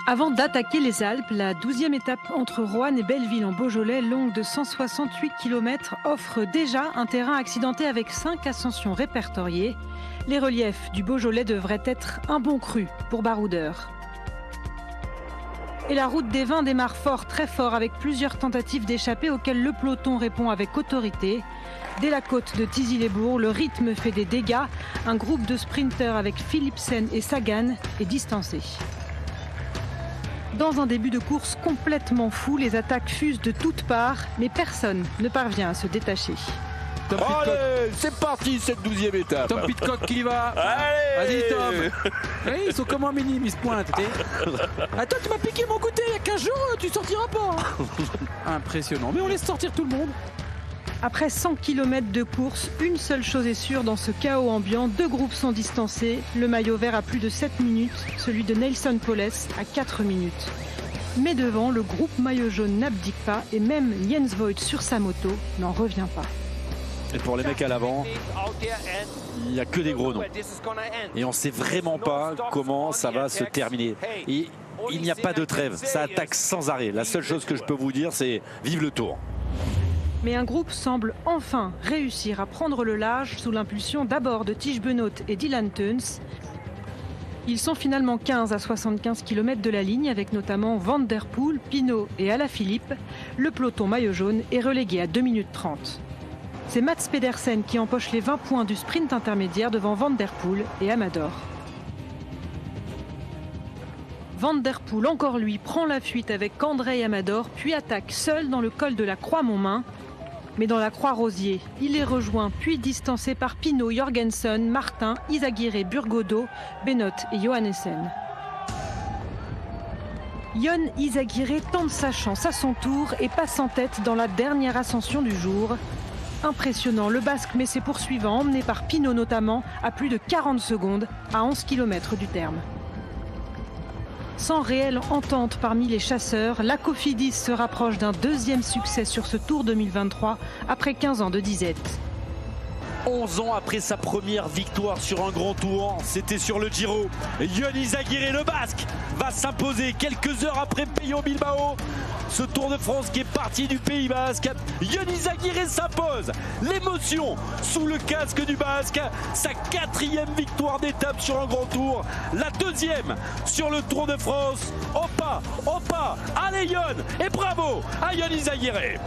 Avant d'attaquer les Alpes, la 12e étape entre Roanne et Belleville en Beaujolais, longue de 168 km, offre déjà un terrain accidenté avec 5 ascensions répertoriées. Les reliefs du Beaujolais devraient être un bon cru pour baroudeurs. Et la route des vins démarre fort, très fort, avec plusieurs tentatives d'échapper auxquelles le peloton répond avec autorité. Dès la côte de Thizy-les-Bourgs, le rythme fait des dégâts. Un groupe de sprinteurs avec Philipsen et Sagan est distancé. Dans un début de course complètement fou, les attaques fusent de toutes parts, mais personne ne parvient à se détacher. Allez, c'est parti cette 12e étape. Tom Pitcock qui y va. Allez. Vas-y Tom. Oui, ils sont comme un minime, ils se pointent. Attends, tu m'as piqué mon goûter il y a 15 jours, tu sortiras pas. Impressionnant, mais on laisse sortir tout le monde. Après 100 km de course, une seule chose est sûre dans ce chaos ambiant, 2 groupes sont distancés. Le maillot vert a plus de 7 minutes, celui de Nelson Poles à 4 minutes. Mais devant, le groupe maillot jaune n'abdique pas et même Jens Voigt sur sa moto n'en revient pas. Et pour les mecs à l'avant, il n'y a que des gros noms. Et on ne sait vraiment pas comment ça va se terminer. Et il n'y a pas de trêve, ça attaque sans arrêt. La seule chose que je peux vous dire, c'est vive le Tour. Mais un groupe semble enfin réussir à prendre le large sous l'impulsion d'abord de Tige Benoot et Dylan Teuns. Ils sont finalement 15 à 75 km de la ligne avec notamment Van Der Poel, Pinot et Alaphilippe. Le peloton maillot jaune est relégué à 2 minutes 30. C'est Mats Pedersen qui empoche les 20 points du sprint intermédiaire devant Van Der Poel et Amador. Van Der Poel, encore lui, prend la fuite avec André Amador, puis attaque seul dans le col de la Croix-Montmain. Mais dans la Croix-Rosier, il est rejoint puis distancé par Pinot, Jorgensen, Martin, Izagirre, Burgodo, Benoot et Johannesen. Jon Izagirre tente sa chance à son tour et passe en tête dans la dernière ascension du jour. Impressionnant, le Basque met ses poursuivants, emmenés par Pinot notamment, à plus de 40 secondes, à 11 km du terme. Sans réelle entente parmi les chasseurs, la Cofidis se rapproche d'un deuxième succès sur ce Tour 2023 après 15 ans de disette. 11 ans après sa première victoire sur un grand tour, c'était sur le Giro. Jon Izagirre, le Basque, va s'imposer quelques heures après Pello Bilbao. Ce Tour de France qui est parti du Pays Basque. Jon Izagirre s'impose. L'émotion sous le casque du Basque. Sa 4e victoire d'étape sur un grand tour. La 2e sur le Tour de France. Opa, allez Jon, et bravo à Jon Izagirre.